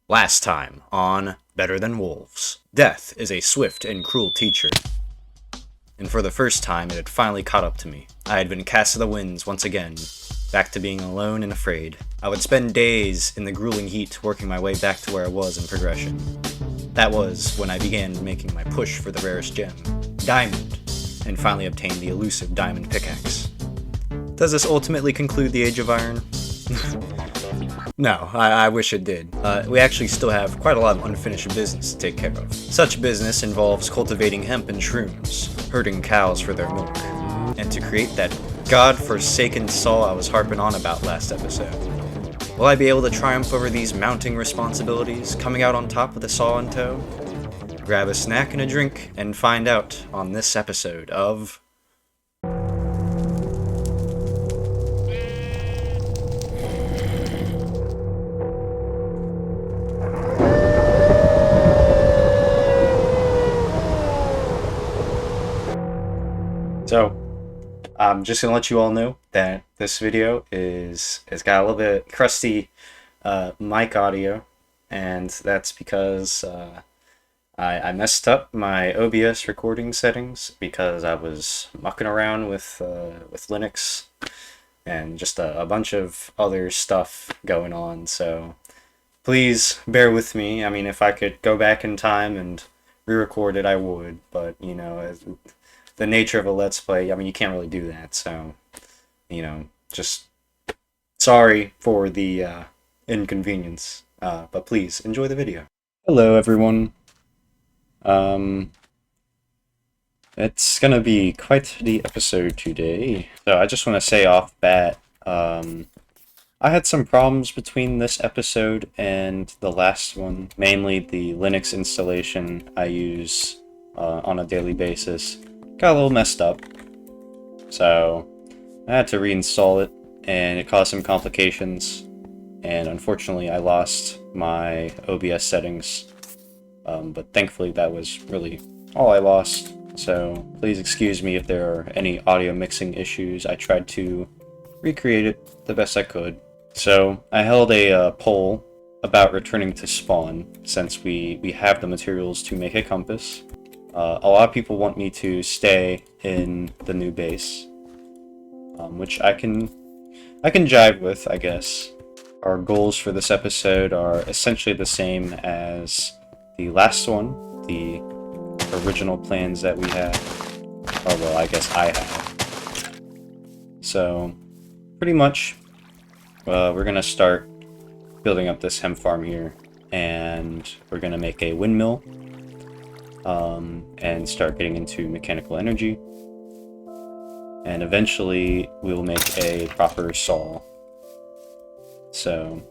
Last time on Better Than Wolves. Death is a swift and cruel teacher. And for the first time, it had finally caught up to me. I had been cast to the winds once again, back to being alone and afraid. I would spend days in the grueling heat working my way back to where I was in progression. That was when I began making my push for the rarest gem, Diamond, and finally obtained the elusive Diamond Pickaxe. Does this ultimately conclude the Age of Iron? No, I wish it did. We actually still have quite a lot of unfinished business to take care of. Such business involves cultivating hemp and shrooms, herding cows for their milk, and to create that god-forsaken saw I was harping on about last episode. Will I be able to triumph over these mounting responsibilities, coming out on top with a saw in tow? Grab a snack and a drink, and find out on this episode of... So, I'm just gonna let you all know that this video it's got a little bit crusty mic audio, and that's because I messed up my OBS recording settings because I was mucking around with Linux and just a bunch of other stuff going on. So please bear with me. I mean, if I could go back in time and re-record it, I would, but you know, the nature of a Let's Play, I mean, you can't really do that, so, you know, just sorry for the inconvenience, but please, enjoy the video. Hello, everyone. It's gonna be quite the episode today. So I just want to say off bat, I had some problems between this episode and the last one, mainly the Linux installation I use on a daily basis. Got a little messed up, so I had to reinstall it, and it caused some complications, and unfortunately I lost my OBS settings, but thankfully that was really all I lost, so please excuse me if there are any audio mixing issues. I tried to recreate it the best I could. So I held a poll about returning to spawn, since we have the materials to make a compass. A lot of people want me to stay in the new base, which I can jive with, I guess. Our goals for this episode are essentially the same as the last one, the original plans that we had. Or, well, I guess I had. So, pretty much, we're going to start building up this hemp farm here, and we're going to make a windmill. And start getting into mechanical energy, and eventually we will make a proper saw. So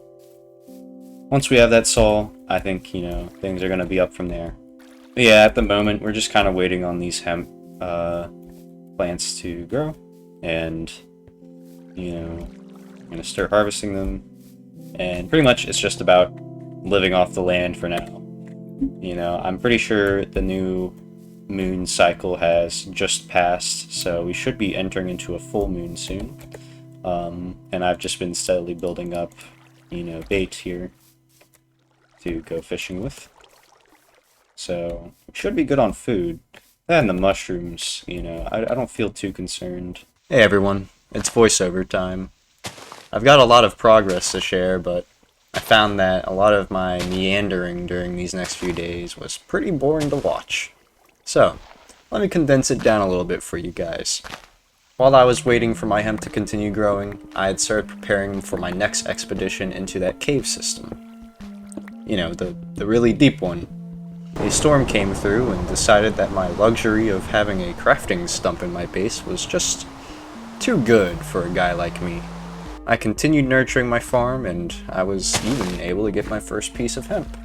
once we have that saw, I think, you know, things are going to be up from there. But yeah, at the moment we're just kind of waiting on these hemp plants to grow, and you know, I'm going to start harvesting them, and pretty much it's just about living off the land for now. You know, I'm pretty sure the new moon cycle has just passed, so we should be entering into a full moon soon. And I've just been steadily building up, you know, bait here to go fishing with. So, we should be good on food. And the mushrooms, you know, I don't feel too concerned. Hey everyone, it's voiceover time. I've got a lot of progress to share, but I found that a lot of my meandering during these next few days was pretty boring to watch. So, let me condense it down a little bit for you guys. While I was waiting for my hemp to continue growing, I had started preparing for my next expedition into that cave system. You know, the really deep one. A storm came through and decided that my luxury of having a crafting stump in my base was just too good for a guy like me. I continued nurturing my farm, and I was even able to get my first piece of hemp.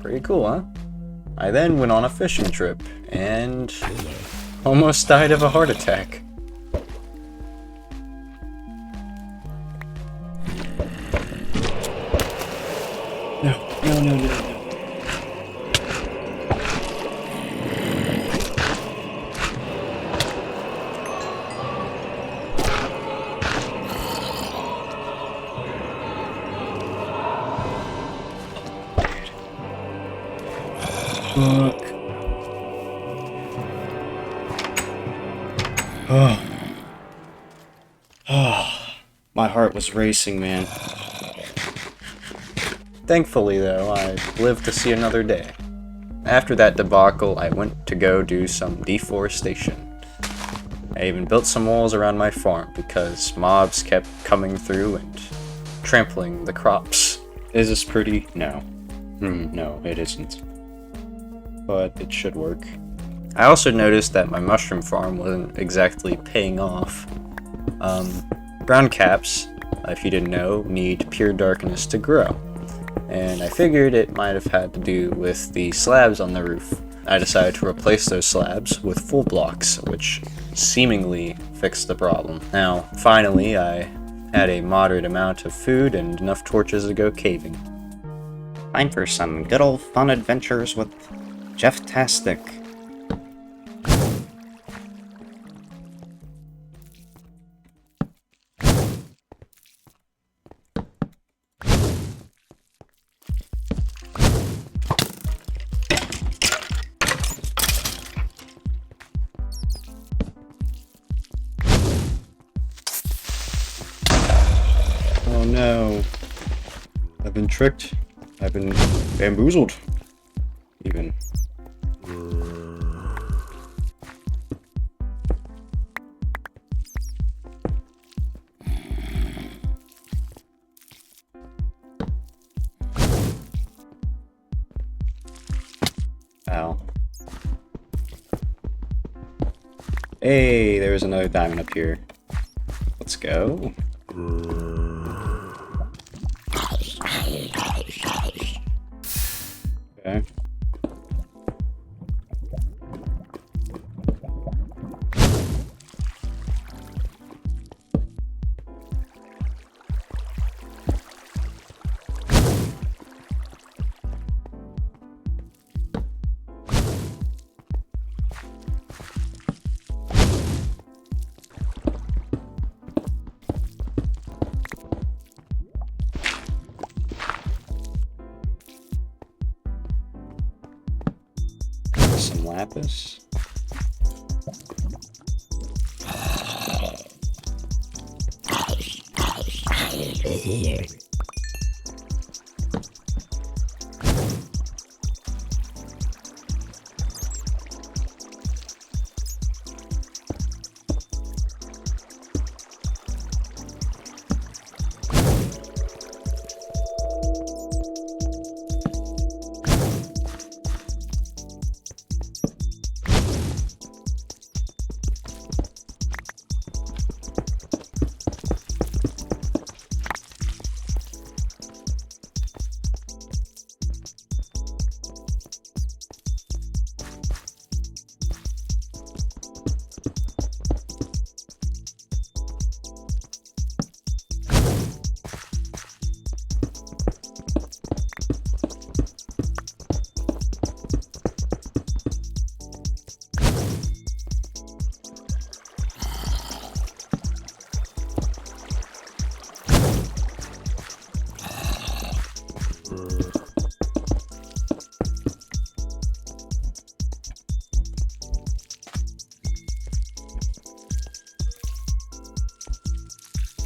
Pretty cool, huh? I then went on a fishing trip, and almost died of a heart attack. No. Fuck. Oh. Oh. My heart was racing, man. Thankfully, though, I lived to see another day. After that debacle, I went to go do some deforestation. I even built some walls around my farm because mobs kept coming through and trampling the crops. Is this pretty? No. No, it isn't. But it should work. I also noticed that my mushroom farm wasn't exactly paying off. Brown caps, if you didn't know, need pure darkness to grow. And I figured it might have had to do with the slabs on the roof. I decided to replace those slabs with full blocks, which seemingly fixed the problem. Now, finally, I had a moderate amount of food and enough torches to go caving. Time for some good old fun adventures with Jeff-tastic. Oh no. I've been tricked. I've been bamboozled. Even. Ow. Hey, there's another diamond up here. Let's go. Okay. Some lapis.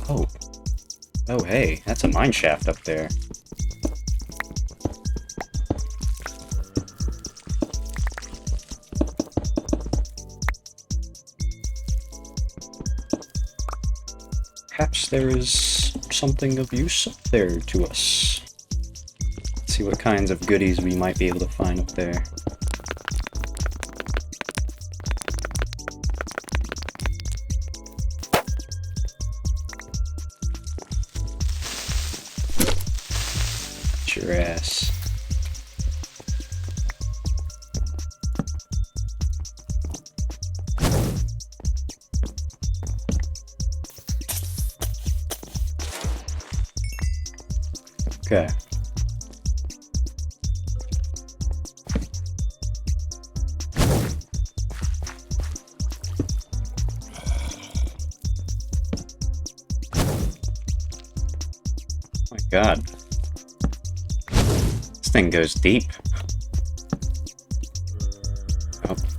Oh. Oh, hey, that's a mine shaft up there. Perhaps there is something of use up there to us. Let's see what kinds of goodies we might be able to find up there. Your ass. Okay. Oh my God. This thing goes deep.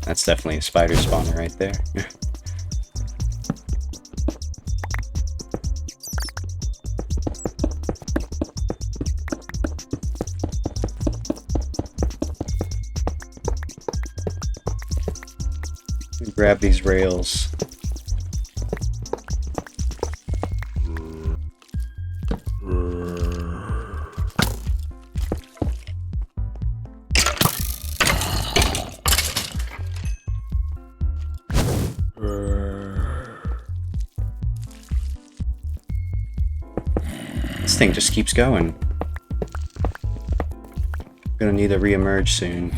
That's definitely a spider spawner right there. Grab these rails. This thing just keeps going. Gonna need to re-emerge soon.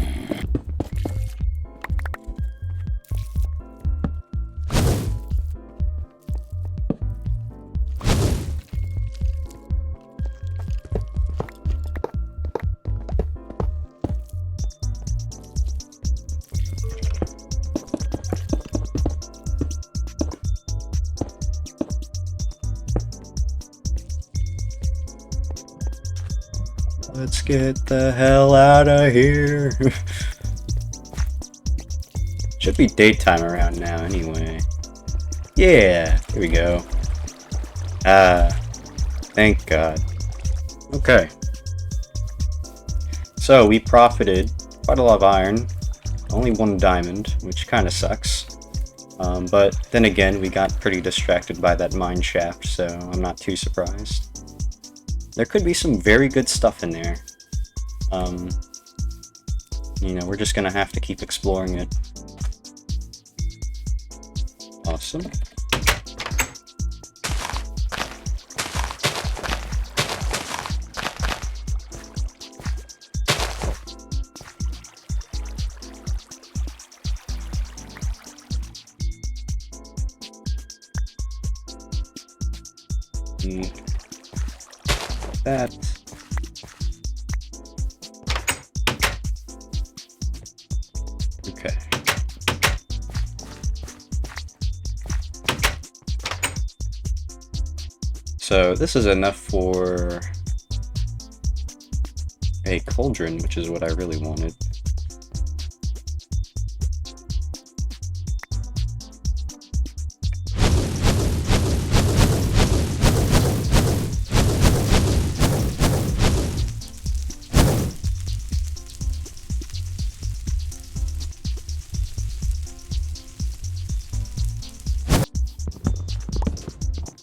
Let's get the hell out of here. Should be daytime around now anyway. Yeah, here we go. Thank God. Okay. So we profited quite a lot of iron, only 1 diamond, which kind of sucks. But then again, we got pretty distracted by that mine shaft, so I'm not too surprised. There could be some very good stuff in there. You know, we're just gonna have to keep exploring it. Awesome. That. Okay. So this is enough for a cauldron, which is what I really wanted.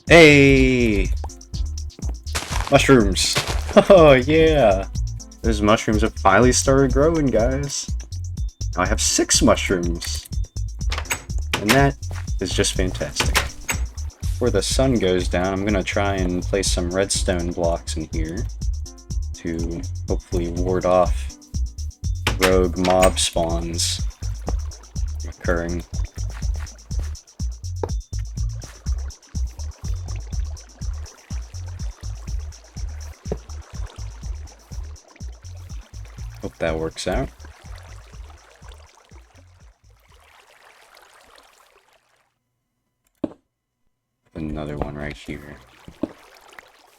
Hey! Mushrooms! Oh yeah! Those mushrooms have finally started growing, guys. Now I have 6 mushrooms! And that is just fantastic. Before the sun goes down, I'm gonna try and place some redstone blocks in here to hopefully ward off rogue mob spawns occurring. Hope that works out. Another one right here.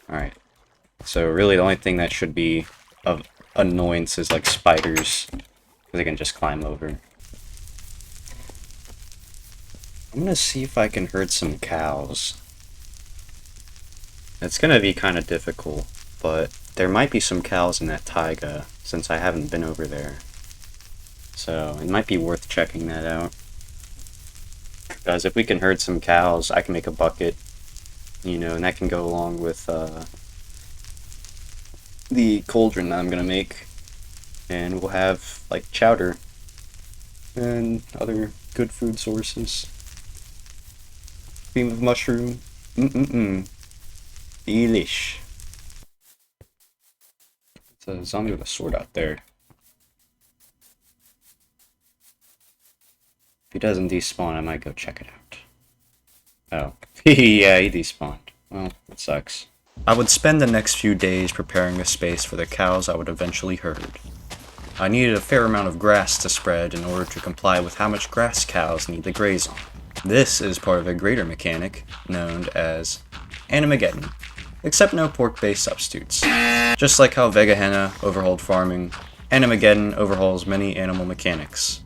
Alright. So really the only thing that should be of annoyance is like spiders, because they can just climb over. I'm gonna see if I can herd some cows. It's gonna be kind of difficult, but there might be some cows in that taiga, since I haven't been over there. So it might be worth checking that out. Because if we can herd some cows, I can make a bucket, you know, and that can go along with the cauldron that I'm gonna make. And we'll have, like, chowder and other good food sources. Cream of mushroom. Delish. It's a zombie with a sword out there. If he doesn't despawn, I might go check it out. Oh. Yeah, he despawned. Well, that sucks. I would spend the next few days preparing a space for the cows I would eventually herd. I needed a fair amount of grass to spread in order to comply with how much grass cows need to graze on. This is part of a greater mechanic known as Animageddon, except no pork-based substitutes. Just like how Vegahenna overhauled farming, Animageddon overhauls many animal mechanics.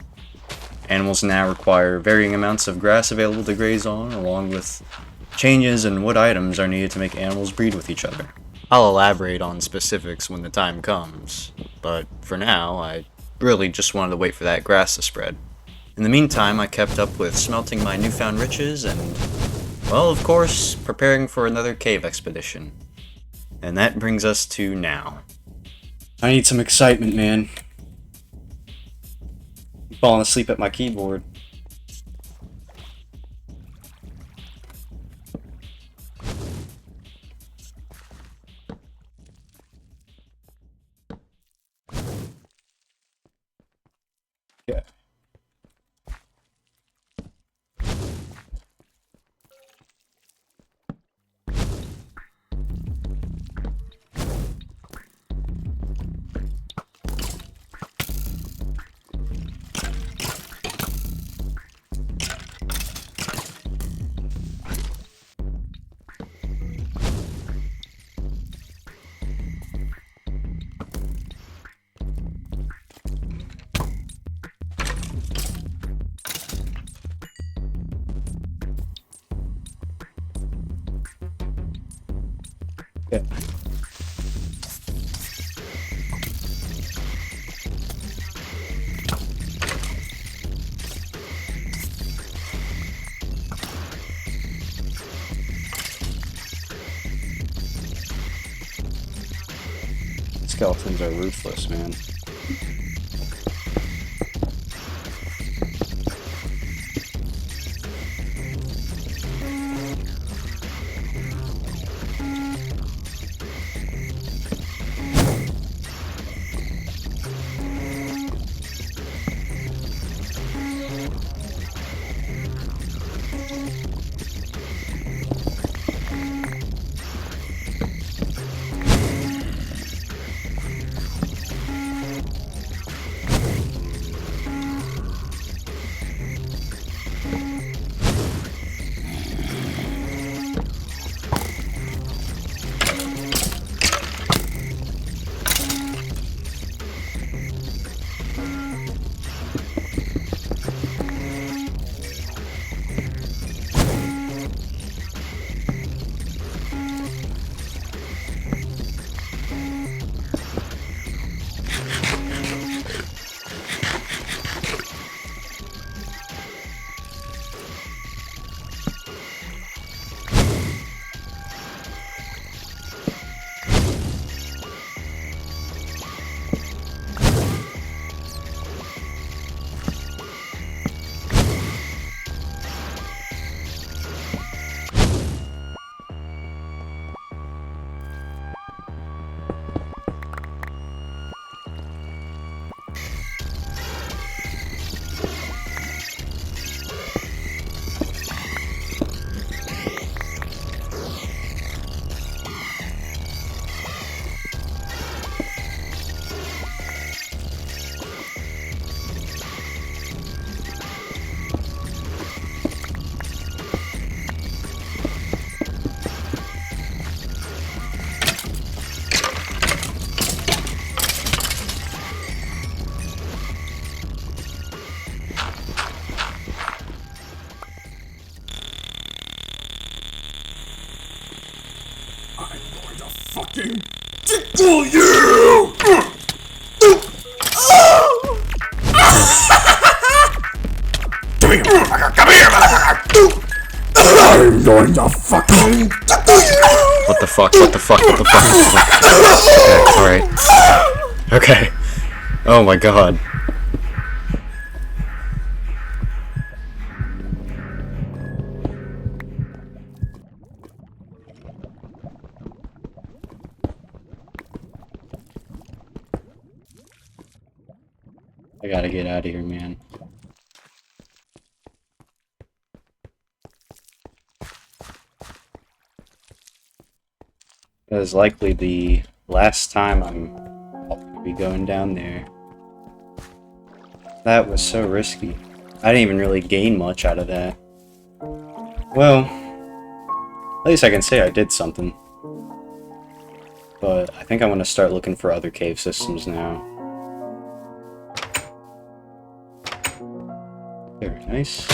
Animals now require varying amounts of grass available to graze on, along with changes in what items are needed to make animals breed with each other. I'll elaborate on specifics when the time comes, but for now, I really just wanted to wait for that grass to spread. In the meantime, I kept up with smelting my newfound riches and, well, of course, preparing for another cave expedition. And that brings us to now. I need some excitement, man. I'm falling asleep at my keyboard. Yeah. Yeah. Skeletons are ruthless, man. Fucking tickle you! Come here, motherfucker! Come here, motherfucker! I'm going to fucking tickle you! What the fuck? What the fuck? What the fuck? Okay, alright. Okay. Oh my god. I gotta get out of here, man. That is likely the last time I'm gonna be going down there. That was so risky. I didn't even really gain much out of that. Well, at least I can say I did something. But I think I'm gonna start looking for other cave systems now. Very nice.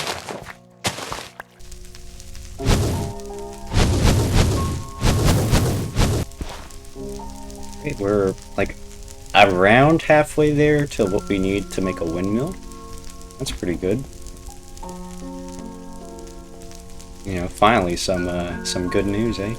Okay, we're like around halfway there to what we need to make a windmill. That's pretty good. You know, finally some good news, eh?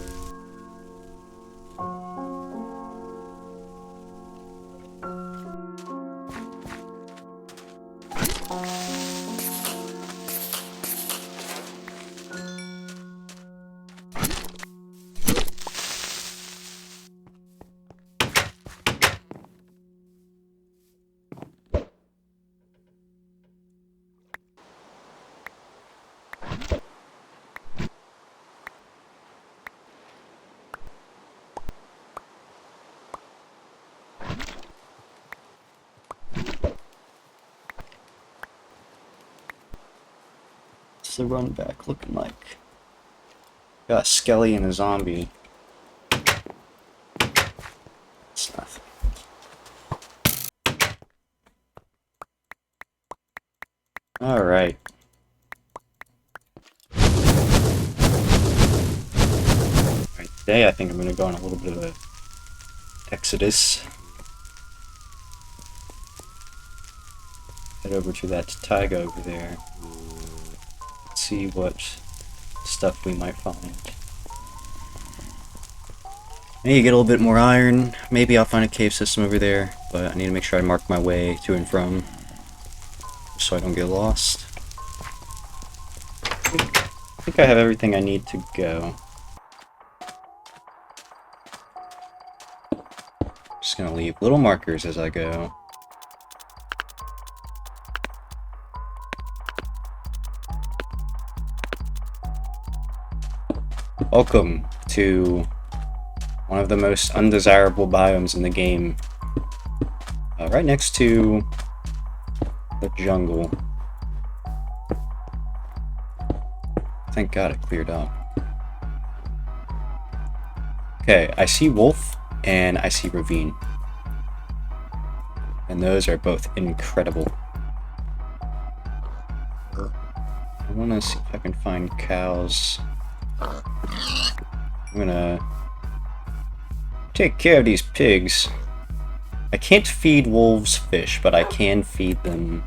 What's the run back looking like? Got a skelly and a zombie. It's nothing. Alright. Today I think I'm gonna go on a little bit of a exodus. Head over to that taiga over there. See what stuff we might find. Maybe get a little bit more iron. Maybe I'll find a cave system over there, but I need to make sure I mark my way to and from so I don't get lost. I think I have everything I need to go. Just gonna leave little markers as I go. Welcome to one of the most undesirable biomes in the game. Right next to the jungle. Thank God it cleared up. Okay, I see wolf and I see ravine. And those are both incredible. I want to see if I can find cows. I'm gonna take care of these pigs. I can't feed wolves fish, but I can feed them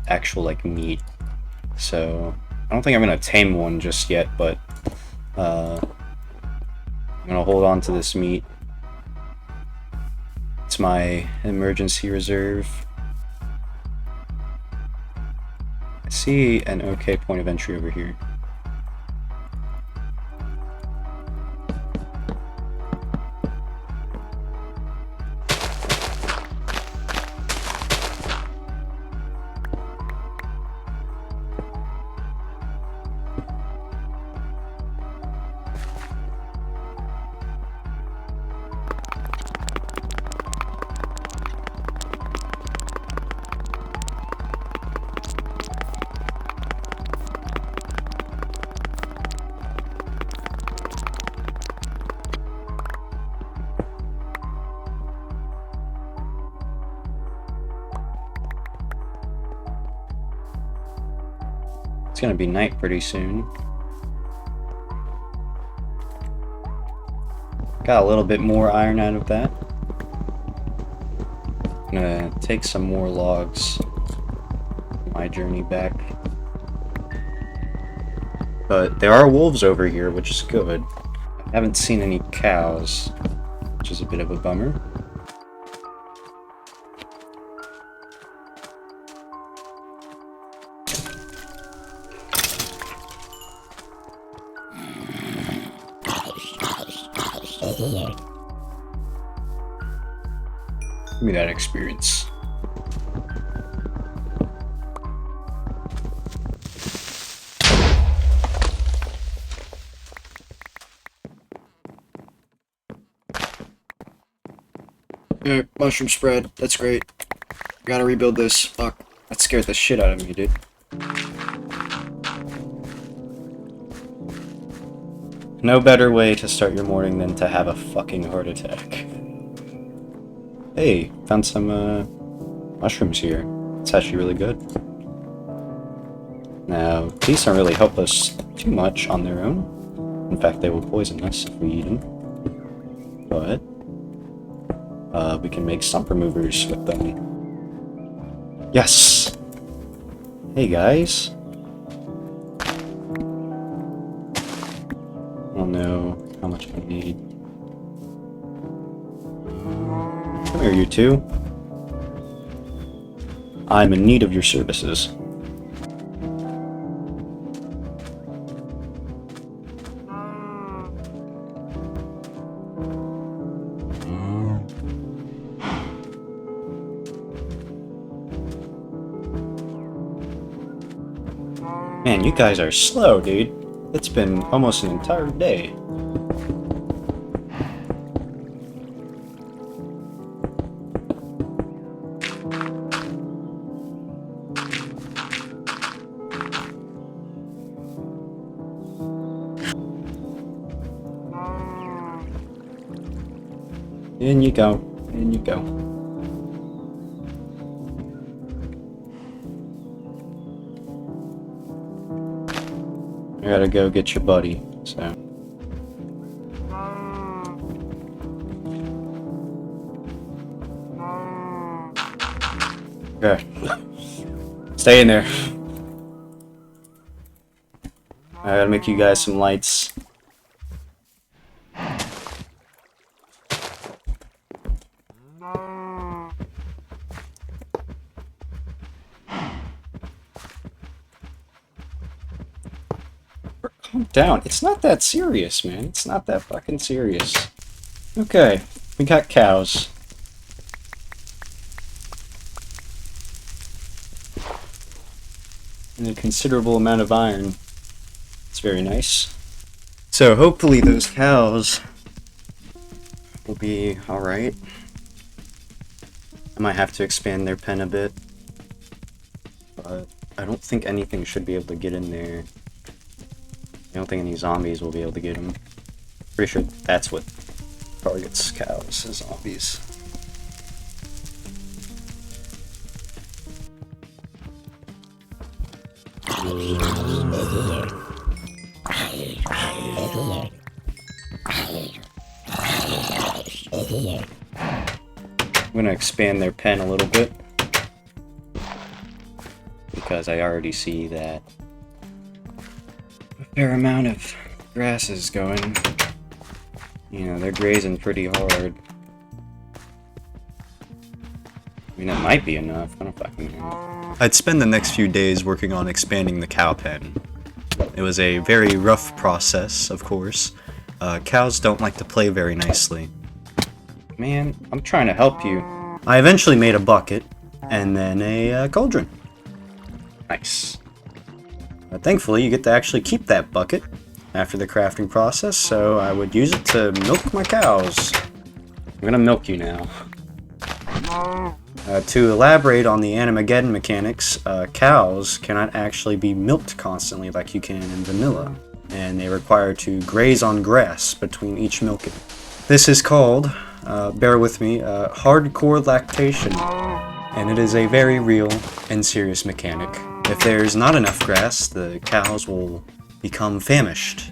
actual like meat. So I don't think I'm gonna tame one just yet, but I'm gonna hold on to this meat. It's my emergency reserve. I see an okay point of entry over here. It's gonna be night pretty soon. Got a little bit more iron out of that. I'm gonna take some more logs on my journey back. But there are wolves over here, which is good. I haven't seen any cows, which is a bit of a bummer. Give me that experience. Yeah, mushroom spread. That's great. Gotta rebuild this. Fuck. That scared the shit out of me, dude. No better way to start your morning than to have a fucking heart attack. Hey, found some mushrooms here. It's actually really good. Now, these don't really help us too much on their own. In fact, they will poison us if we eat them. But we can make stump removers with them. Yes! Hey guys. I don't know how much I need. Come here, you two. I'm in need of your services. Man, you guys are slow, dude. It's been almost an entire day. In you go. In you go. I gotta go get your buddy, so. Okay. Stay in there. I gotta make you guys some lights. Calm down. It's not that serious, man. It's not that fucking serious. Okay, we got cows. And a considerable amount of iron. It's very nice. So hopefully those cows will be alright. I might have to expand their pen a bit. But I don't think anything should be able to get in there. I don't think any zombies will be able to get them. Pretty sure that's what targets cows, is zombies. I'm gonna expand their pen a little bit, because I already see that a fair amount of grass is going. You know, they're grazing pretty hard. I mean, that might be enough. I don't fucking know. I'd spend the next few days working on expanding the cow pen. It was a very rough process, of course. Cows don't like to play very nicely. Man, I'm trying to help you. I eventually made a bucket, and then a cauldron. Nice. But thankfully, you get to actually keep that bucket after the crafting process, so I would use it to milk my cows. I'm gonna milk you now. To elaborate on the Animageddon mechanics, cows cannot actually be milked constantly like you can in vanilla, and they require to graze on grass between each milking. This is called, bear with me, hardcore lactation, and it is a very real and serious mechanic. If there's not enough grass, the cows will become famished,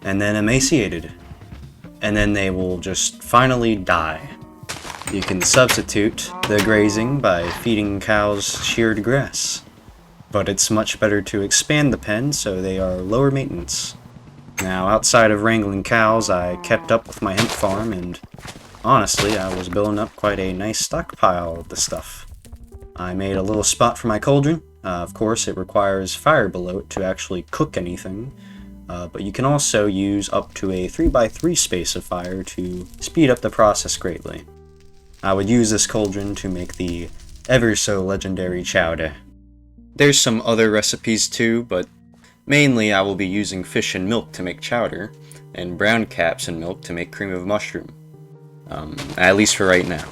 and then emaciated, and then they will just finally die. You can substitute the grazing by feeding cows sheared grass, but it's much better to expand the pen so they are lower maintenance. Now, outside of wrangling cows, I kept up with my hemp farm, and honestly, I was building up quite a nice stockpile of the stuff. I made a little spot for my cauldron. Of course, it requires fire below it to actually cook anything, but you can also use up to a 3x3 space of fire to speed up the process greatly. I would use this cauldron to make the ever so legendary chowder. There's some other recipes too, but mainly I will be using fish and milk to make chowder, and brown caps and milk to make cream of mushroom. At least for right now.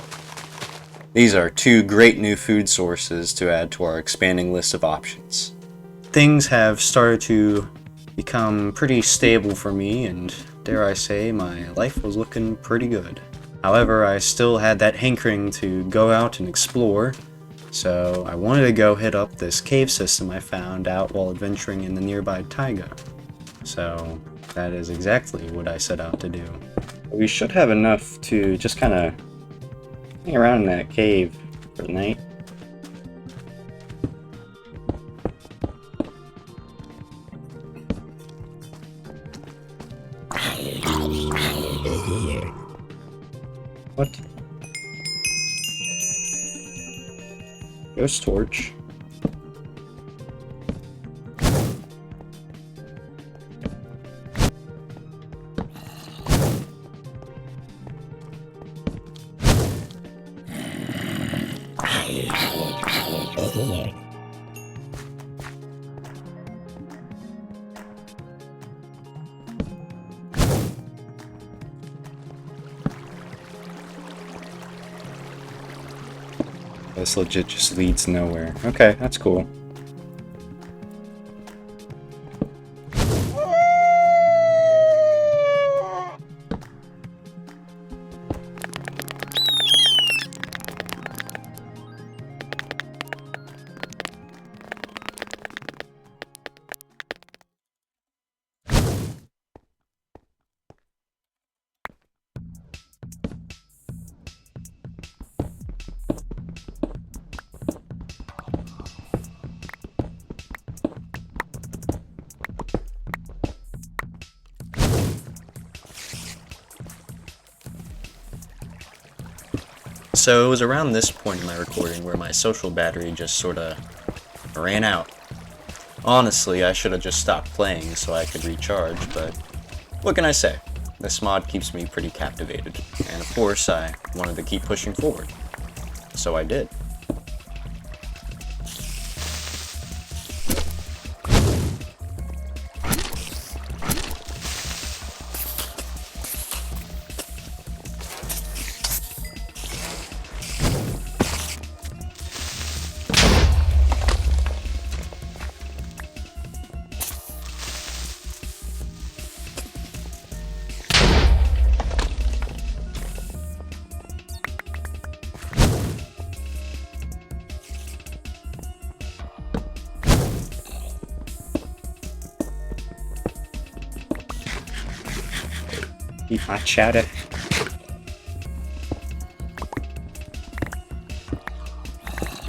These are two great new food sources to add to our expanding list of options. Things have started to become pretty stable for me, and dare I say, my life was looking pretty good. However, I still had that hankering to go out and explore, So I wanted to go hit up this cave system I found out while adventuring in the nearby taiga. So that is exactly what I set out to do. We should have enough to just kind of hang around in that cave for the night. What? Ghost torch. This legit just leads nowhere. Okay, that's cool. So it was around this point in my recording where my social battery just sorta ran out. Honestly, I should have just stopped playing so I could recharge, but what can I say? This mod keeps me pretty captivated, and of course I wanted to keep pushing forward. So I did. Eat my cheddar.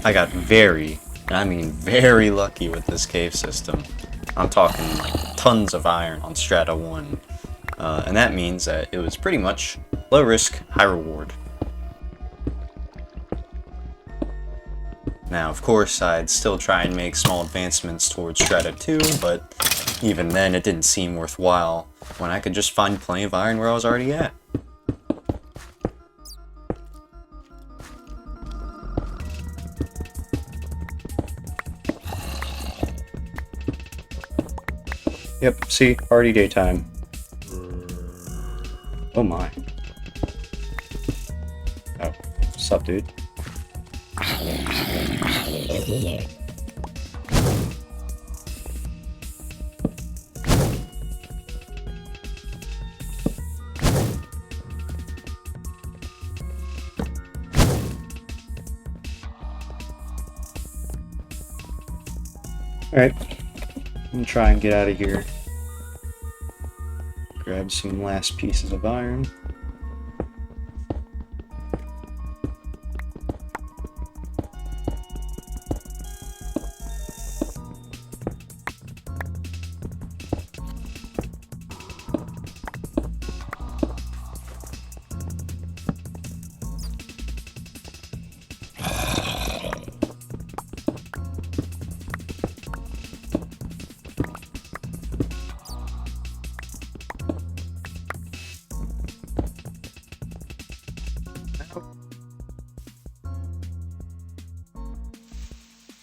I got very, and I mean very lucky with this cave system. I'm talking like tons of iron on Strata 1. And that means that it was pretty much low risk, high reward. Now, of course, I'd still try and make small advancements towards Strata 2, but even then it didn't seem worthwhile when I could just find plenty of iron where I was already at. Yep, see, already daytime. Oh my. Oh, what's up, dude? Alright, I'm gonna try and get out of here. Grab some last pieces of iron.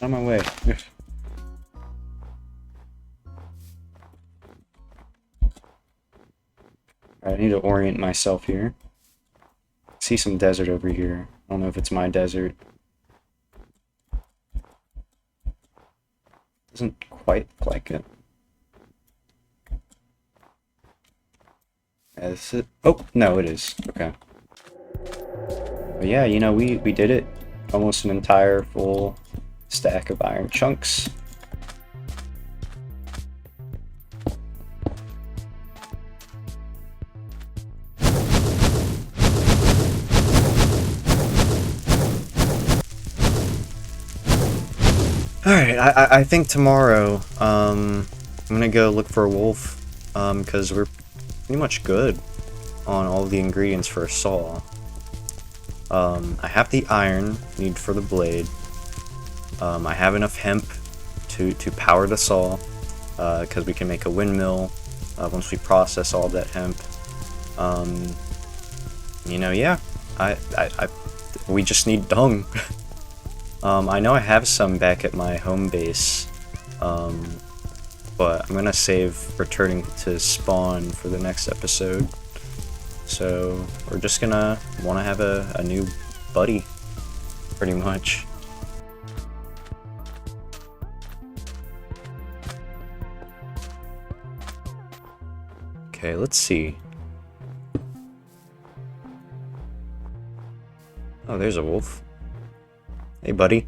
On my way. Alright, I need to orient myself here. See some desert over here. I don't know if it's my desert. Doesn't quite look like it. Is it? Oh, no, it is. Okay. But yeah, you know, we did it. almost an entire full stack of iron chunks. Alright, I think tomorrow, I'm gonna go look for a wolf, because we're pretty much good on all the ingredients for a saw. I have the iron needed for the blade. I have enough hemp to power the saw, because we can make a windmill once we process all that hemp. You know, yeah, we just need dung. I know I have some back at my home base, but I'm gonna save returning to spawn for the next episode. So we're just gonna want to have a new buddy, pretty much. Okay, let's see. Oh, there's a wolf. Hey, buddy.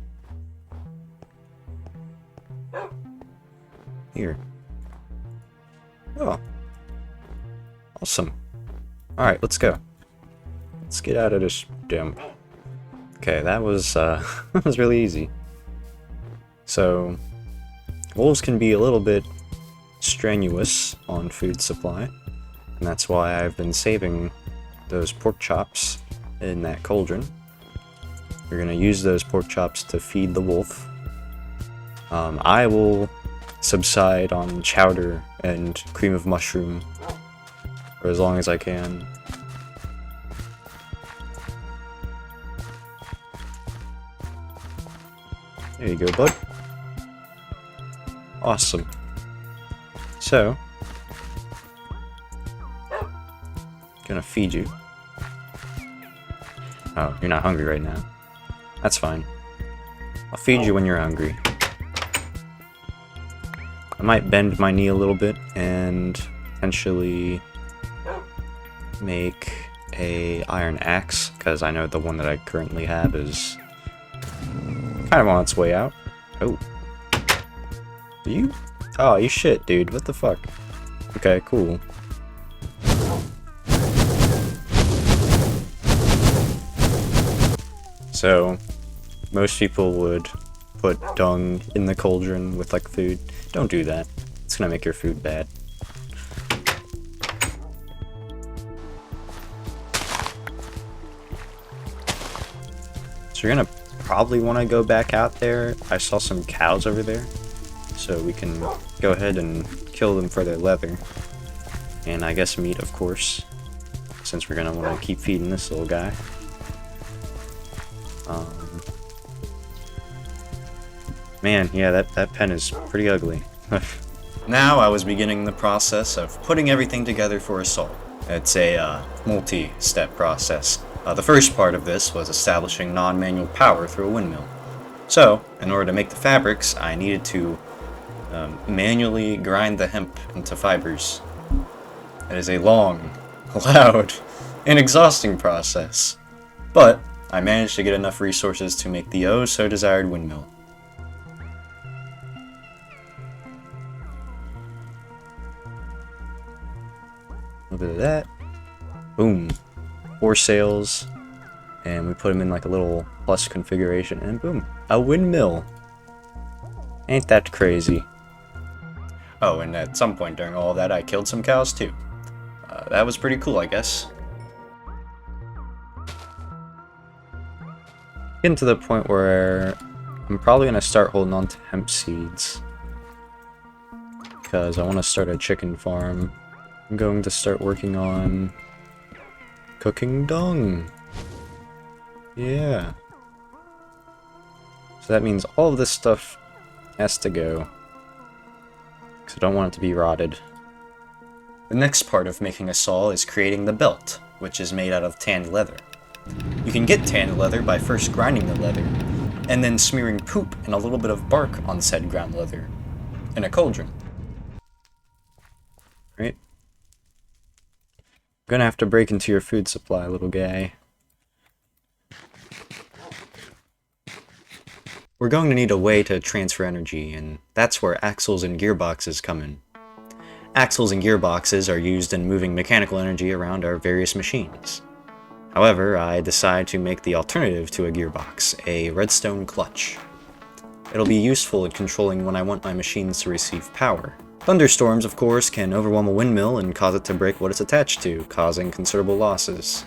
Here. Oh. Awesome. Alright, let's go. Let's get out of this dump. Okay, that was, that was really easy. So, wolves can be a little bit strenuous on food supply, and that's why I've been saving those pork chops in that cauldron. We're gonna use those pork chops to feed the wolf. I will subside on chowder and cream of mushroom for as long as I can. There you go, bud. Awesome. So, gonna feed you. Oh, you're not hungry right now. That's fine. I'll feed you when you're hungry. I might bend my knee a little bit and potentially make a iron axe, because I know the one that I currently have is kind of on its way out. Oh. You? Oh, you shit, dude. What the fuck? Okay, cool. So, most people would put dung in the cauldron with, like, food. Don't do that. It's gonna make your food bad. So you're gonna probably want to go back out there. I saw some cows over there, so we can go ahead and kill them for their leather. And I guess meat, of course, since we're gonna want to keep feeding this little guy. Man, yeah, that pen is pretty ugly. Now I was beginning the process of putting everything together for a saw. It's a multi-step process. The first part of this was establishing non-manual power through a windmill. So, in order to make the fabrics, I needed to manually grind the hemp into fibers. It is a long, loud, and exhausting process. But I managed to get enough resources to make the oh-so-desired windmill. A little bit of that. Boom. 4 sails. And we put them in like a little plus configuration. And boom. A windmill. Ain't that crazy? Oh, and at some point during all of that, I killed some cows too. That was pretty cool, I guess. Getting to the point where I'm probably going to start holding on to hemp seeds. Because I want to start a chicken farm. I'm going to start working on cooking dung. Yeah. So that means all of this stuff has to go. Because I don't want it to be rotted. The next part of making a saw is creating the belt, which is made out of tanned leather. You can get tanned leather by first grinding the leather, and then smearing poop and a little bit of bark on said ground leather in a cauldron. Right? I'm gonna have to break into your food supply, little guy. we're going to need a way to transfer energy, and that's where axles and gearboxes come in. Axles and gearboxes are used in moving mechanical energy around our various machines. However, I decide to make the alternative to a gearbox, a redstone clutch. It'll be useful in controlling when I want my machines to receive power. Thunderstorms, of course, can overwhelm a windmill and cause it to break what it's attached to, causing considerable losses.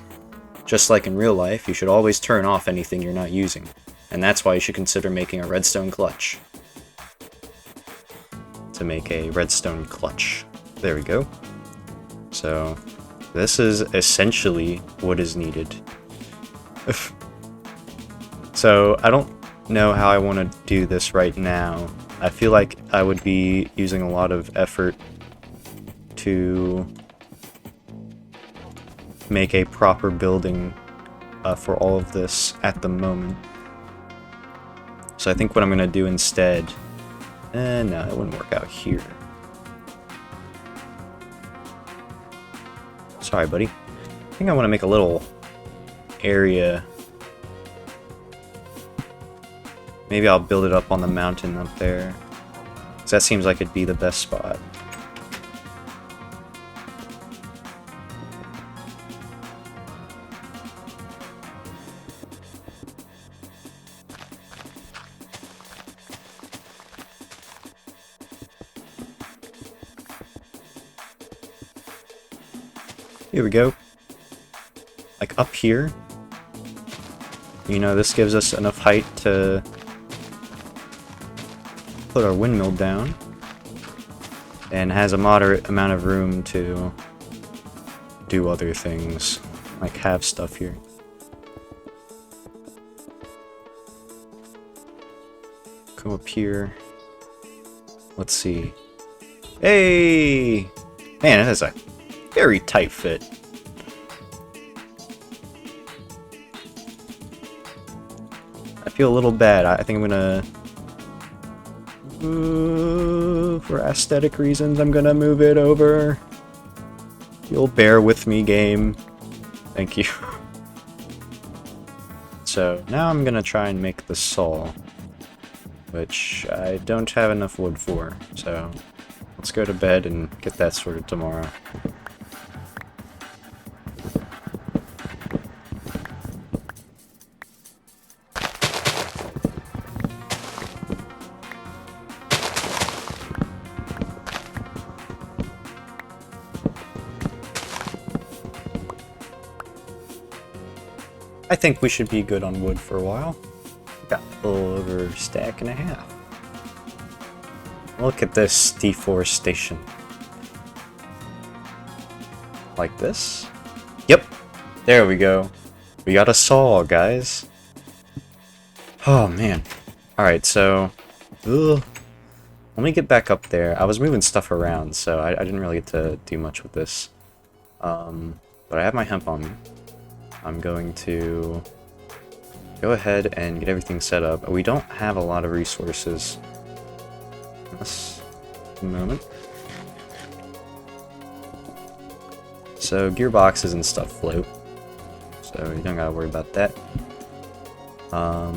Just like in real life, you should always turn off anything you're not using, and that's why you should consider making a redstone clutch. To make a redstone clutch. There we go. So, this is essentially what is needed. So, I don't know how I want to do this right now. I feel like I would be using a lot of effort to make a proper building for all of this at the moment. So I think what I'm going to do instead... no, it wouldn't work out here. Sorry, buddy. I think I want to make a little area. Maybe I'll build it up on the mountain up there, because that seems like it'd be the best spot. Here we go. Like up here. You know, this gives us enough height to put our windmill down, and has a moderate amount of room to do other things, like have stuff here. Come up here. Let's see. Hey! Man, that is a very tight fit. I feel a little bad. I think I'm gonna... for aesthetic reasons, I'm gonna move it over. You'll bear with me, game. Thank you. So, now I'm gonna try and make the saw, which I don't have enough wood for, so let's go to bed and get that sorted tomorrow. I think we should be good on wood for a while. Got a little over a stack and a half. Look at this deforestation. Like this? Yep. There we go. We got a saw, guys. Oh, man. Alright, so... Let me get back up there. I was moving stuff around, so I didn't really get to do much with this. But I have my hemp on me. I'm going to go ahead and get everything set up. We don't have a lot of resources at this moment. So gearboxes and stuff float, so you don't gotta worry about that. Why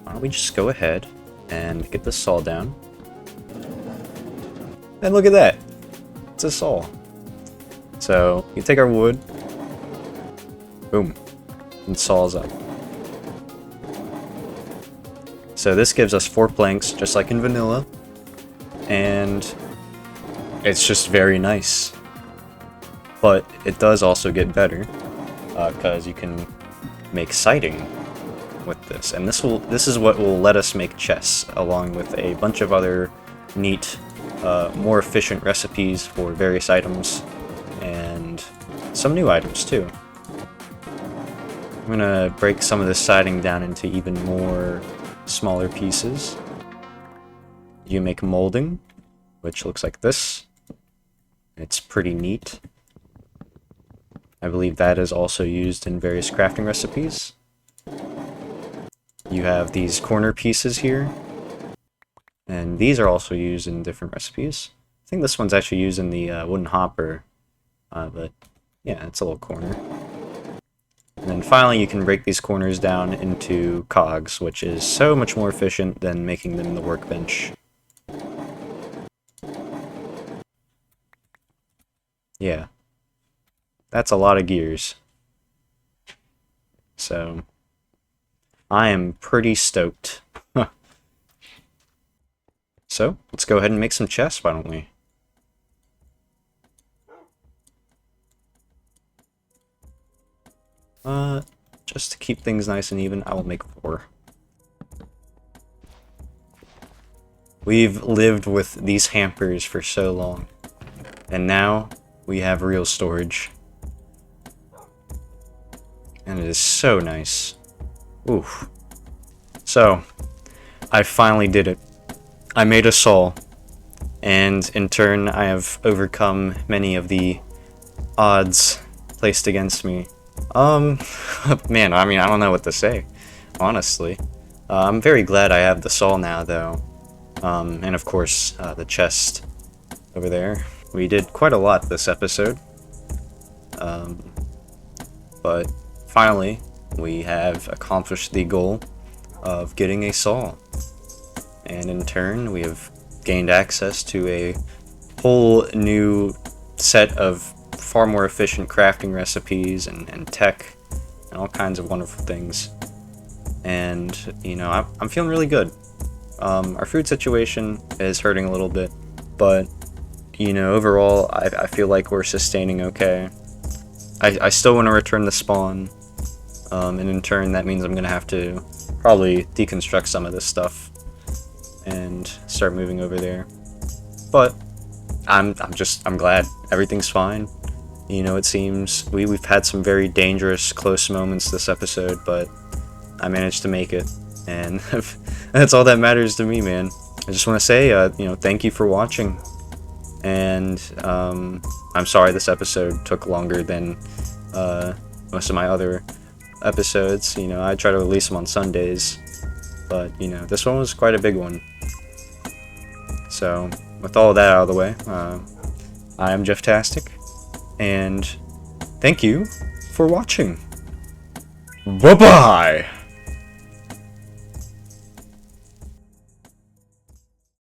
don't we just go ahead and get the saw down? And look at that! It's a saw. So, you take our wood, boom, and saws up. So this gives us 4 planks, just like in vanilla, and it's just very nice. But it does also get better, because you can make siding with this, and this is what will let us make chests, along with a bunch of other neat, more efficient recipes for various items. And some new items too. I'm gonna break some of this siding down into even more smaller pieces. You make molding, which looks like this. It's pretty neat. I believe that is also used in various crafting recipes. You have these corner pieces here, and these are also used in different recipes. I think this one's actually used in the wooden hopper. But yeah, it's a little corner. And And finally, you can break these corners down into cogs, which is so much more efficient than making them in the workbench. Yeah. That's a lot of gears. So, I am pretty stoked. So, let's go ahead and make some chests, why don't we? Just to keep things nice and even, I will make 4. We've lived with these hampers for so long, and now we have real storage. And it is so nice. Oof. So, I finally did it. I made a saw, and in turn I have overcome many of the odds placed against me. Man, I mean, I don't know what to say, honestly. I'm very glad I have the saw now, though. And of course, the chest over there. We did quite a lot this episode. But finally, we have accomplished the goal of getting a saw. And in turn, we have gained access to a whole new set of far more efficient crafting recipes and tech and all kinds of wonderful things. And, you know, I'm feeling really good. Our food situation is hurting a little bit, but, you know, overall, I feel like we're sustaining okay. I still want to return the spawn, and in turn, that means I'm going to have to probably deconstruct some of this stuff and start moving over there. But I'm glad everything's fine. You know, it seems we've had some very dangerous, close moments this episode, but I managed to make it, and that's all that matters to me, man. I just want to say, you know, thank you for watching, and I'm sorry this episode took longer than most of my other episodes. You know, I try to release them on Sundays, but, you know, this one was quite a big one. So, with all of that out of the way, I am Jeff-tastic, and thank you for watching. Bye-bye!